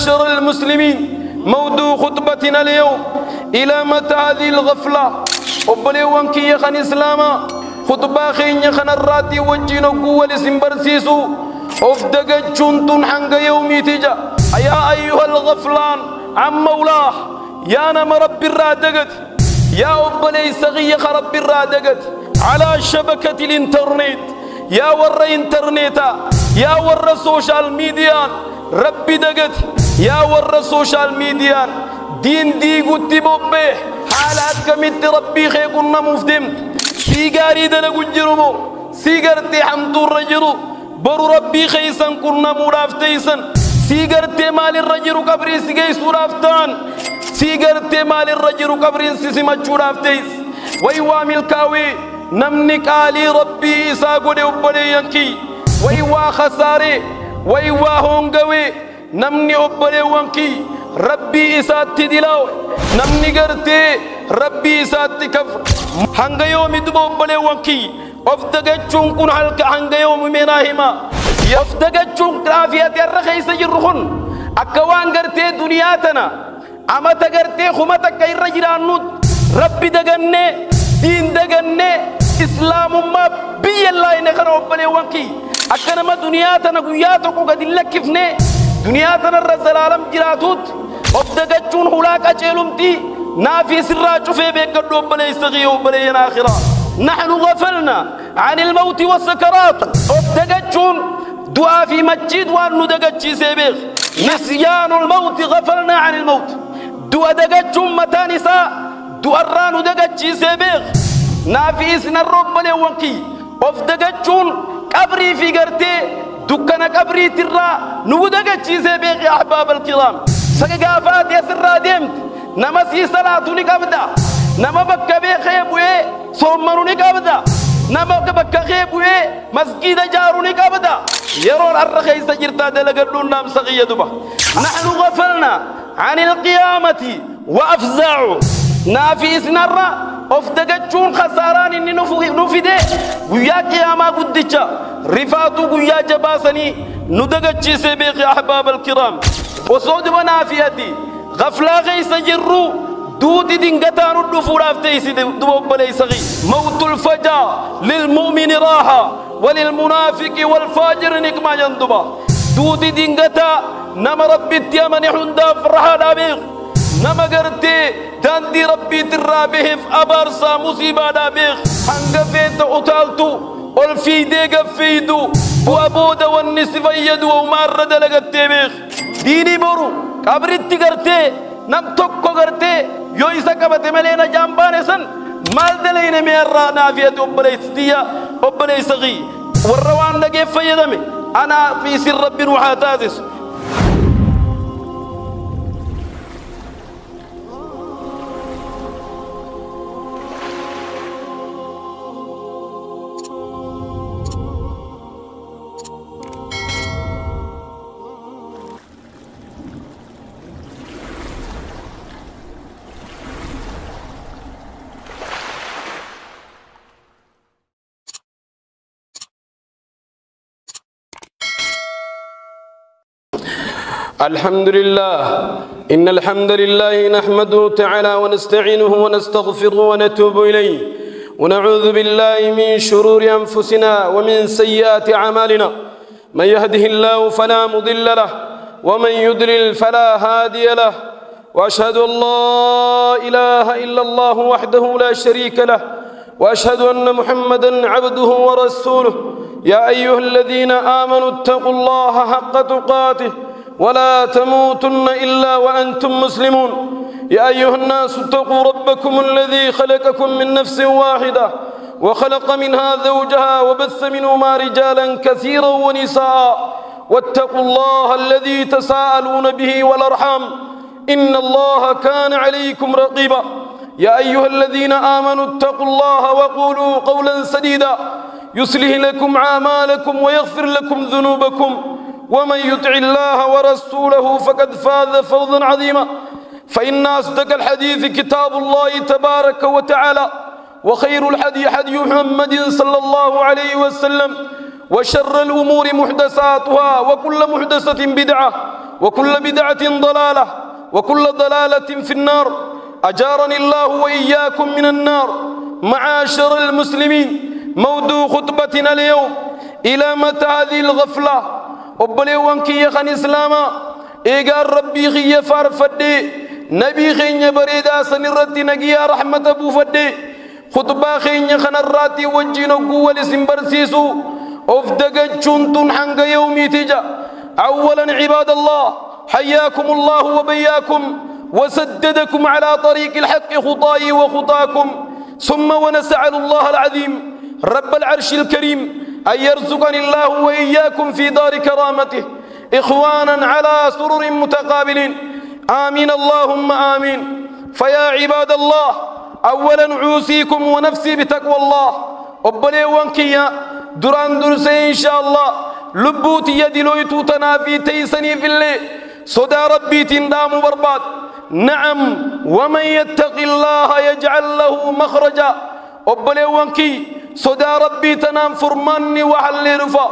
معشر المسلمين موضوع خطبتنا اليوم إلى متى هذه الغفلة وبليوان كي يخن إسلاما خطبة خين يخن الراتي وجينو قوة لسنبرسيسو أفدق جنتون حنق يومي تجا يا أيها الغفلان عن مولاه يا نم رب الرادقت يا أبلي سغي رب الرادقت على شبكة الانترنت يا ور انترنتا يا ور سوشال ميديا ربي دقت يا ور سوشال ميديا دين دي قلت بوبه حالات كمت ربي خي كنا مفتمت سيجاري دلقو جرمو سيجارتي حمد الرجرو برو ربي خيسن كنا مرافتيسن سيجارتي مال الرجرو كبري سيجي سورافتان سيجارتي مال الرجرو كبري سيسما شورافتيس ويوامل كاوي نمنك آلي ربي ساقودي وبلي ينكي ويوا خساري ويوا هونغوي نمني وبلي وانكي ربي إساتي دلاو نمني قرتي ربي إساتي كفر هنگا يومي دبو وبلي وانكي أفتقجون كن حلق هنگا يومي مناهما يفتقجون كرافيات الرخيص جرخون أكوان قرتي دنياتنا أما تقرتي خمتك كي رجران نود ربي دقني دين دقني إسلام ما بي الله إنك ربنا وانكي أكنا ما دنياتنا قياتك وقد لكفني دنياتنا الرزل العالم جراتوت أفدقجون هلاك أجلمتي نافي سراج في بيك ربنا يستغي وبلينا آخرة نحن غفلنا عن الموت والسكرات أفدقجون دعاء في مسجد وأنه دقجي سيبيخ نسيان الموت غفلنا عن الموت دعاء دقجون متى نساء دعاء رانو دقجي سيبيخ نافي اسن الرب لوانكي أفدقجون قبري في قرتي دكنا قبري ترى نودقج چیزے بے احباب الكرام سقافات يسر ديمت نمسي صلاة نقبدا نما بكا بي خيبوه صومنو نقبدا نما بكا خيبوه مسجد جارو نقبدا يرون الرخي سجرتا دلقلون نام سقية دبا نحن غفلنا عن القيامة وأفزعوا نافي سنرى أفدقجون خساران إني نفده ويا قياما قدتشا رفاتو ويا جباسني ندقج سبيق أحباب الكرام وصود ونافيتي غفلا غيس جرو دودي دينغتان الدفور افتيسي دوب ليسغي موت الفجا للمؤمن راحة وللمنافق والفاجر نكما يندبا دودي دينغتا نما ربي تيامن حندا فرحا دابيغ نما قرتي داندي ربي ترابيه أبارسا مصيبة دابيغ هنگفيت أطالتو والفيدي قفيدو وأبودا والنسف يدو ومارد لغتي بيغ ديني برو كابرتي قرتي نم توكو قرتي يو إسا كبت ملينا جامباني سن مال دلين ميرا نافية أبليستية أبليسغي والروان لقي فيدمي أنا في سر ربي روحاتاتس الحمد لله إن الحمد لله نحمده تعالى ونستعينه ونستغفره ونتوب إليه ونعوذ بالله من شرور أنفسنا ومن سيئات أعمالنا من يهده الله فلا مضل له ومن يضلل فلا هادي له وأشهد أن لا إله إلا الله وحده لا شريك له وأشهد أن محمدا عبده ورسوله يا أيها الذين آمنوا اتقوا الله حق تقاته ولا تموتن إلا وأنتم مسلمون يا أيها الناس اتقوا ربكم الذي خلقكم من نفس واحدة وخلق منها زوجها وبث منهما رجالا كثيرا ونساء واتقوا الله الذي تساءلون به والأرحام إن الله كان عليكم رقيبا يا أيها الذين آمنوا اتقوا الله وقولوا قولا سديدا يصلح لكم أعمالكم ويغفر لكم ذنوبكم ومن يطع الله ورسوله فقد فاز فوزا عظيما فإن أصدق الحديث كتاب الله تبارك وتعالى وخير الحديث حديث محمد صلى الله عليه وسلم وشر الأمور محدثاتها وكل محدثة بدعة وكل بدعة ضلالة وكل ضلالة في النار. أجارني الله وإياكم من النار. معاشر المسلمين، موضوع خطبتنا اليوم: إلى متى هذه الغفلة؟ وبليوان كي يخن إسلاما إيقار ربي خي فارفدي نبي خي بريدا سنرتي نقيا رحمة أبو فدي خطبا خي يخن الراتي وجينو قوة لسنبرسيسو أفدق جنتون حنق يومي تجا. أولا عباد الله، حياكم الله وبياكم وسددكم على طريق الحق خطاي وخطاكم. ثم ونسأل الله العظيم رب العرش الكريم أن يرزقني الله وإياكم في دار كرامته إخوانا على سرر متقابلين، آمين اللهم آمين. فيا عباد الله، أولا أوصيكم ونفسي بتقوى الله. أبلي وانكيا دران درسي إن شاء الله لبوتي يدي لويتو تنافي تيسني في الليل صدى ربي تندام برباد. نعم، ومن يتق الله يجعل له مخرجا. أبلي وانكي صدى ربي تنام فرماني وحل رفا،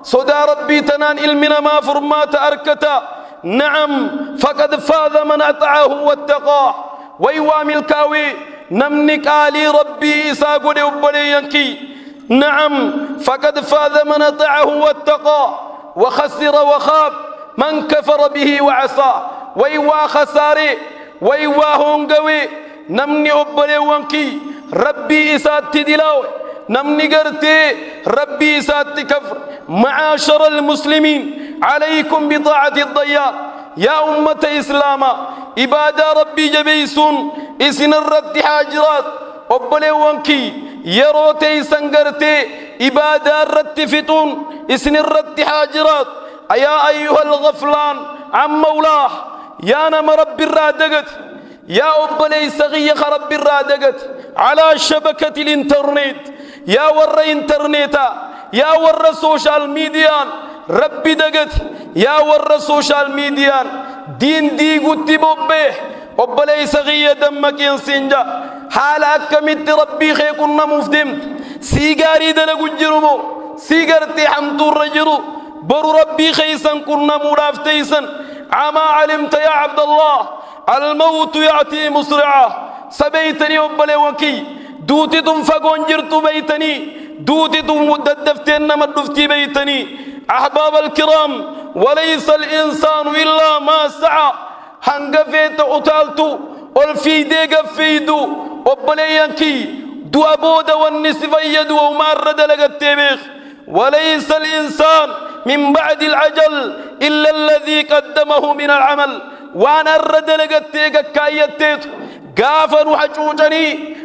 صدى ربي تنان علمنا ما فرمات أركتا. نعم، فقد فاز من أطاعه واتقاه. ويوام الكاوي نمنك آلي ربي إساقو دي أبلي ينكي. نعم، فقد فاز من أطاعه واتقاه وخسر وخاب من كفر به وعصى. ويوا خساري ويوا هونغوي نمني أبلي وانكي ربي إسات دلاوي نمني قرتي ربي إسات كفر. معاشر المسلمين، عليكم بطاعة الضياء. يا أمة إسلاما إبادة ربي جبيسون إسن الرد حاجرات أبلي وانكي يروتي سنقرتي إبادة الرد فتون إسن الرد حاجرات. أيا أيها الغفلان عن مولاه، يا نم ربي الرادقت، يا أبلي سغيخ ربي الرادقت على شبكة الانترنت، يا ور انترنتا، يا ور سوشال ميديان ربي دقت، يا ور سوشال ميديان دين دي قد بوبه أبلي سغي دمك ينسنجا حال أكمت ربي خيكونا مفتمت سيغاري دلقو جرمو سيغارتي حمدو الرجرو برو ربي خيسن كنا مرافتيسن. عما علمت يا عبد الله الموت يأتي مسرعا. سبيتني أبلي وكي دوتي تم فقون جرتو بيتني دوتي تم مددفتين مدفتي بيتني. أحباب الكرام، وليس الإنسان إلا ما سعى. هنقفيت أتالتو والفيدي قفيدو أبلي ينكي دو أبود والنسف يدو ومارد لقد. وليس الإنسان من بعد العجل إلا الذي قدمه من العمل. وانا الرد لقتيك كايتيت قافا وحجوجني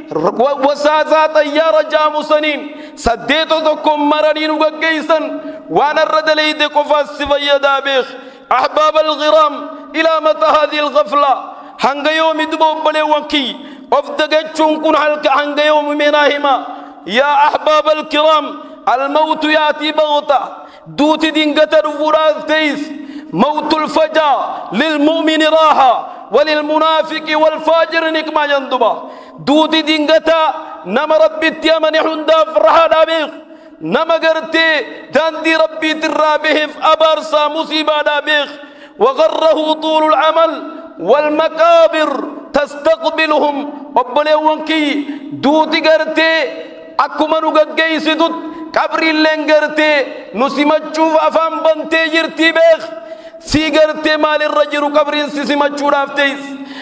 وساسا طيارة جاموسنين سديتو تكم مرنين وقيسا وانا الرد ليدك فاسفا دابيخ. أحباب الغرام، إلى متى هذه الغفلة؟ هنگ يوم دبو بلي وانكي أفدقتشون كن حلق هنگ يوم مناهما. يا أحباب الكرام، الموت يأتي بغتة دوتي دينغتر فراث تيس. موت الفجأة للمؤمن راحة وللمنافق والفاجر نكما يندبا. دوتي دينغتا نما ربي تيامن حندا فرحا دابيخ نما قرتي داندي ربي ترابيه أبارسا مصيبة دابيخ. وغره طول العمل والمكابر تستقبلهم. أبلي وانكي دوتي قرتي أكما نقا قيسدت قبري اللين قرتي نسيمتشوف أفام بنتي جرتي بيخ. سيغرتي مال الرجل قبرين سيسيمتشو رافتيس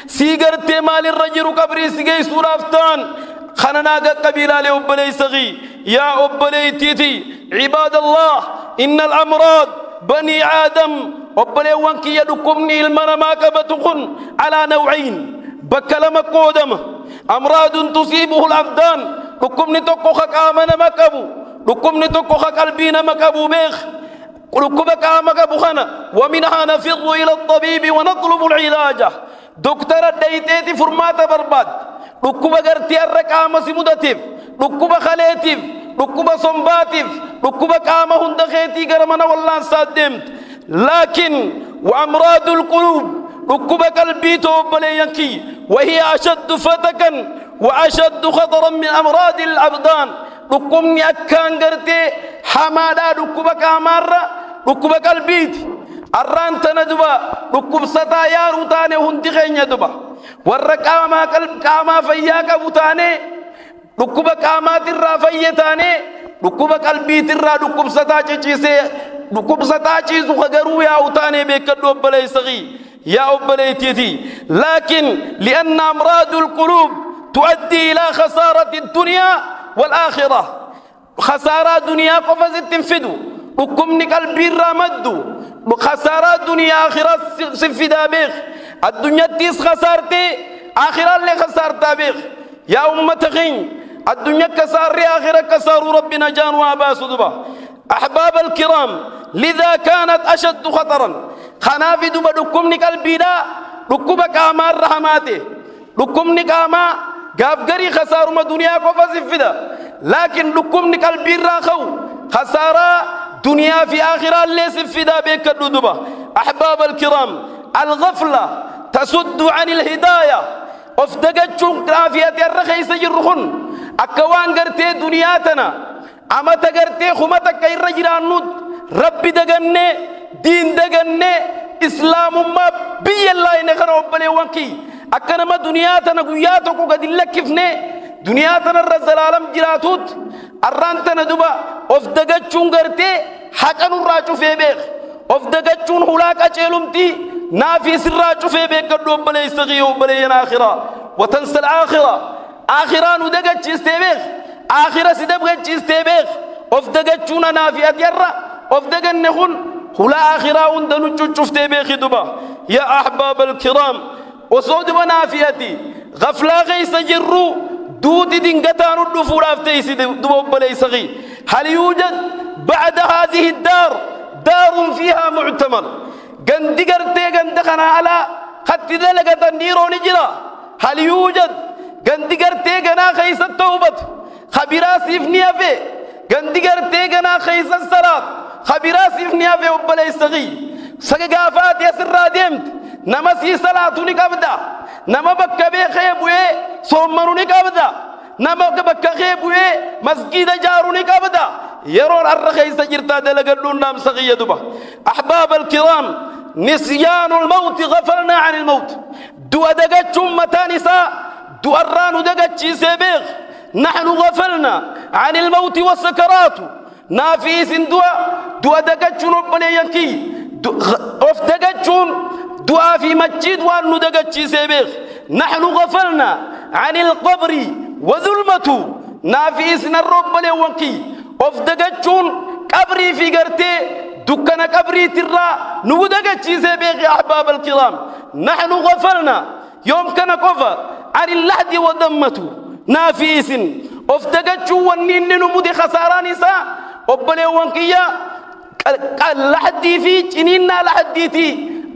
سيغرتي مال الرجل قبرين سيغي سورافتان. خننا قبيلة لأبلي سغي. يا أبلي تيتي عباد الله، إن الأمراض بني آدم أبلي وانكي يدكمني المنماك بتخن على نوعين بكلم قودم. أمراض تصيبه الأبدان لكمني تقوخك آمن مكبو لكمني تقوخك قلبين مكبو بيخ لكبك آمك بخنا. ومنها نفر إلى الطبيب ونطلب العلاج. دكتور الديتيتي فرمات برباد لكبك ارتيارك آم سمودتيف لكبك خليتيف لكبك صنباتيف لكبك آم هندخيتي قرمنا والله سادمت. لكن وأمراض القلوب لكبك البيتو بلينكي وهي أشد فتكا وأشد خطرا من أمراض الأبدان. لكمني أكان قرتي حمادا لكبك أمارا لكبك البيت arraan tana duba dhukkubsataa yaaruu taane hundi keenya duba warra qaamaa fayyaa qabu taane dhukkuba qaamaatirraa fayye taane dhukkuba qalbiitirraa dhukkubsataa ciisu garuu yaa'u taane beekadhu obboleessaqii يا أبليتي لكن لأن أمراض القلوب تؤدي إلى خسارة الدنيا والآخرة خسارة دنيا قفز تنفدو وكم قلبي رامدو خسارة دنيا آخرة سفدا بيخ الدنيا تيس خسارتي آخرة اللي خسارتا بيخ يا أمتخين الدنيا كسار آخرة كسار ربنا جان واباس دبا أحباب الكرام لذا كانت أشد خطرا خنافي دوبا دكمني قلبي دا دكوبا كاما الرحماتي دكمني كاما غافغري خسارة ما دنيا كوفا سفدا لكن دكمني قلبي راخو خسارة دنيا في آخرة اللي سفدا بيك دوبا أحباب الكرام الغفلة تسد عن الهداية أفدقتشون كافية الرخيص جرخون أكوان قرتي دنياتنا أما تقرتي خمتك كي رجران نود ربي دقني دين دقني إسلام ما بي الله إنخنا وبلي وانكي أكنا ما دنياتنا قياتك وقد اللكفني دنياتنا الرزال عالم جراتوت أرانتنا دوبا أفدقتشون قرتي حقا نراجو في بيخ أفدقتشون هلاك أجيلمتي نافي سراجو في بيخ قدو وبلي سغي وبلي آخرة وتنسى الآخرة آخرة ندقت جيستيبيخ آخرة سيدبغت جيستيبيخ أفدقتشون نافي أديرا أفدقن نخون هلا آخرة وندنو شفتي بيخي دوبا يا أحباب الكرام وصود ونافيتي غفلا غيس جرو دودي دنقتان الدفور أفتيسي دوبا بلي سغي هل يوجد بعد هذه الدار دار فيها معتمر قندي قرتي قندخنا على خط ذلك تنيرو نجرا هل يوجد قندي قرتي قنا خيس التوبة خبيرا سيفني أفي قندي قرتي قنا خيس الصلاة خبيرا سيفني أفي وبلي سغي سقافات يسر ديمت نمسي صلاة نكابدا نما بكا بخيبوه صومنو نكابدا نما بكا خيبوه مسجد جارو نكابدا يرون الرخيص جرتا دلقلون نام سغي دبا أحباب الكرام نسيان الموت غفلنا عن الموت دو أدقات متانسا دو أرانو دقات سيبيغ نحن غفلنا عن الموت والسكرات نافيس دو أدقات ربنا ينكي أفتقات دعاء في مسجد وأن ندقت سيبيخ نحن غفلنا عن القبر وظلمته نافيسنا الرب لونكي أفتقتشون قبري في قرتي دكنا قبري ترى ندقت سيبيخ يا أحباب الكرام نحن غفلنا يوم كان كفر عن اللحد وضمته نافيس أفتقتشون ونين نمود خساراني سا أبلي وانكيا اللحدي في جنيننا لحديتي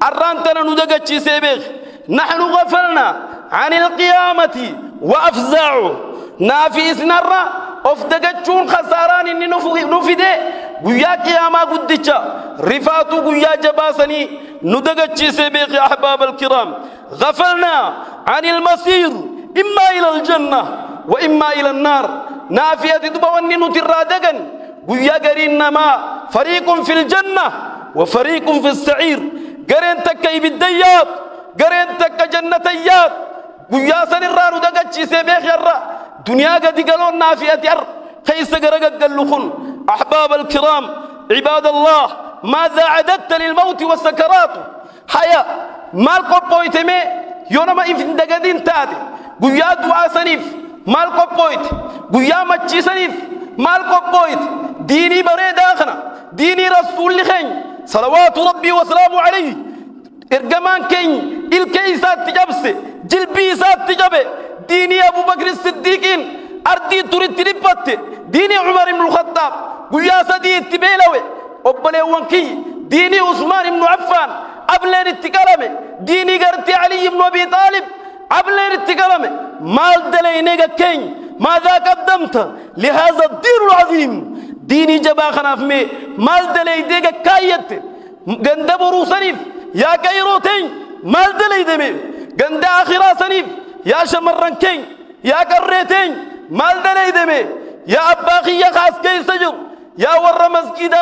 أرانتنا ندقت سيبيخ نحن غفلنا عن القيامة وأفزعوا نافيس نرى أفتقتشون خساران إني نفده قويا قياما قدتشا رفاتو قويا جباسني ندقت سيبيخ يا أحباب الكرام غفلنا عن المصير إما إلى الجنة وإما إلى النار نافية دبواني نترادقا قويا قرين ما فريق في الجنة وفريق في السعير قرين تكا بالديات قرين تكا جنتيات قويا سنرانو دقاتشي سيبيخ يرى دنيا قد قالون نافية ير خيس قرقا قلوخن أحباب الكرام عباد الله ماذا عددت للموت والسكرات حياة مالكو بويتمي يونما إفن دقادين تاتي قويا دعا سنيف مالكو بويت قويا مجي سنيف مالكو بويت ديني بريد آخنا ديني رسول لخين صلوات ربي وسلامه عليه إرجمان كين الكيسات تجبس جلبيسات تجبه ديني أبو بكر الصديقين أرضي تريد تريبت ديني عمر بن الخطاب قويا سدي تبيلوي أبلي وانكي ديني عثمان بن عفان أبلين التكلمة ديني قرتي علي بن أبي طالب أبلين التكلمة مال دلينيك كين ماذا قدمت لهذا الدين العظيم ديني جبا خناف مي مال دلي ديك كايت غندبرو سنيف يا كايروتين مال دلي دمي غند اخرا سنيف يا شمرن كين يا قريتين مال دلي دمي يا اباخي يا خاص كي سجر يا ور مسجد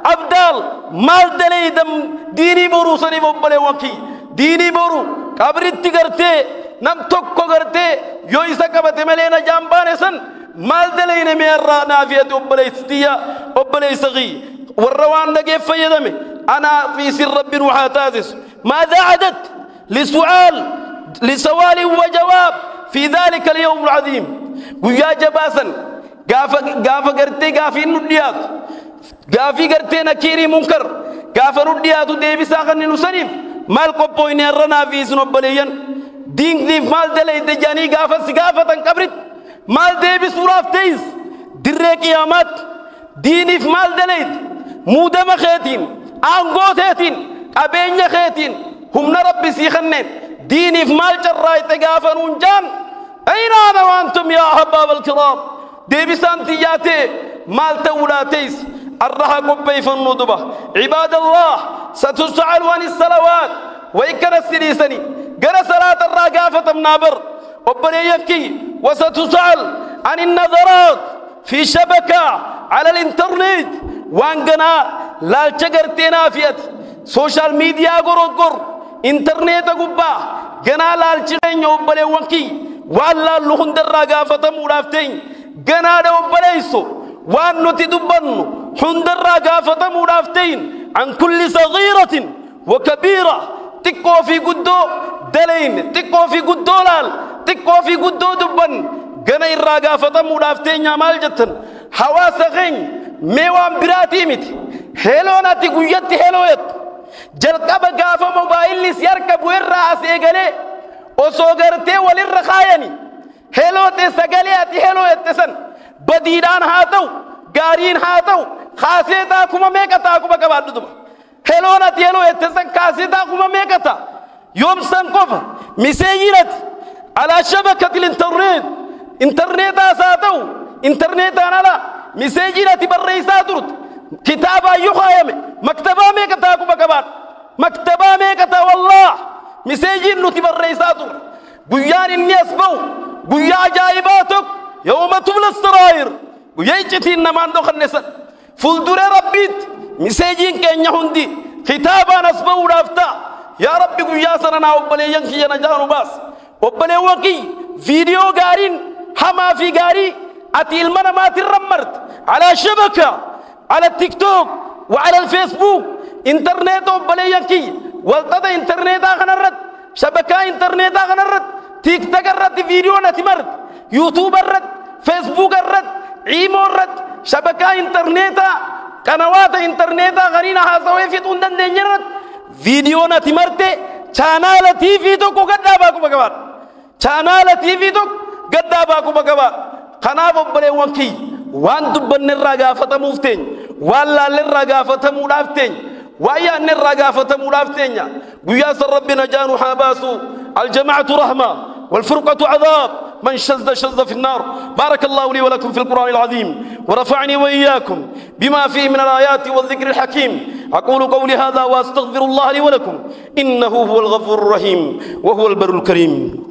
أبدال مال دليدم ديني برو سني ببلي وكي ديني برو كبرت تغرتي نم توكو غرتي يو إسا كبت ملينا جامبان سن مال دلين ميرا نافية ببلي ستيا ببلي سغي والروان لقي فيدمي أنا في سر رب وحاتازس ماذا عدت لسؤال وجواب في ذلك اليوم العظيم ويا جباسا قافا قرتي قافي نديات قافي قرتي نكيري منكر قافا نديات ديبي ساقن نسنف مال قبوين يرنا في سنبليا دين ديف مال دلي دجاني قافا سقافة قبرت مال ديبي سوراف تيز دري قيامات ديني في مال دلي مودم خيتين أنغو خيتين أبين خيتين هم نربي سيخنين ديني في مال جراي تقافا ننجان أين أنا وأنتم يا أحباب الكرام ديبي سانتياتي مال تولاتيس الرها قبي في النضبة عباد الله ستسعل عن الصلوات ويكنا السليسني قرى صلاة الرقافة منابر وبني يبكي وستسعل عن النظرات في شبكة على الانترنت وانقنا لا تشقرتنا فيت سوشال ميديا قرقر انترنت قبا قنا لا تشغين وبني وانكي والله اللهم در رقافة مرافتين قنا دو بليسو وانو تدبنو حندر رقافة مرافتين عن كل صغيرة وكبيرة تكو في قدو دلين تكو في قدو لال تكو في قدو دبن قنا الرقافة مرافتين يامال جتن حواس غين ميوان براتي مت هلونا تقويت هلويت جلقب قافة موبايل لسياركب ويرا سيقلي وصوغرتي وللرخايني هلو تسقلياتي هلو يتسن بديدان هاتو غارين هاتو خاصيتا كما ميكتا كما كبادو دم هلو نتي هلو يتسن خاصيتا كما ميكتا يوم سنقف مسيجينت على شبكة الانترنت انترنت ساتو انترنت انا لا مسيجينت بالرئيسة درد كتابة يخايم مكتبة ميكتا كما كباد مكتبة ميكتا والله مسيجين نتبر الرئيساتو قيان الناس بو قيا عجائباتك يوم تبلى السرائر قيا يجتين نمان دوخ النسان فلدر ربيت مسيجين كين يهندي خطابا نسبو رافتا يا ربي قيا سننا وبلي ينكي ينجانو باس وبلي وكي فيديو غارين هما في غاري أتي المنا ما ترمرت على شبكة على التيك توك وعلى الفيسبوك انترنت وبلي ينكي والتدا انترنت غنرت شبكة انترنت غنرت تيك توك الرد فيديو نتمرت يوتيوب الرد فيسبوك الرد عيمو الرد شبكة انترنت قنوات انترنت غرينا هاسوي في تندن دنجرت فيديو نتمرت channel TV توك قد باكو بكبار channel TV توك قد باكو بكبار خناف بلي وانكي وان دبن الرقافة مفتين ولا للرقافة ملافتين ويا أن الرقافة ملافتين وياس ربنا جانو حاباسو الجماعة رحمة والفرقة عذاب من شذ في النار. بارك الله لي ولكم في القرآن العظيم ورفعني وإياكم بما فيه من الآيات والذكر الحكيم. أقول قولي هذا وأستغفر الله لي ولكم إنه هو الغفور الرحيم وهو البر الكريم.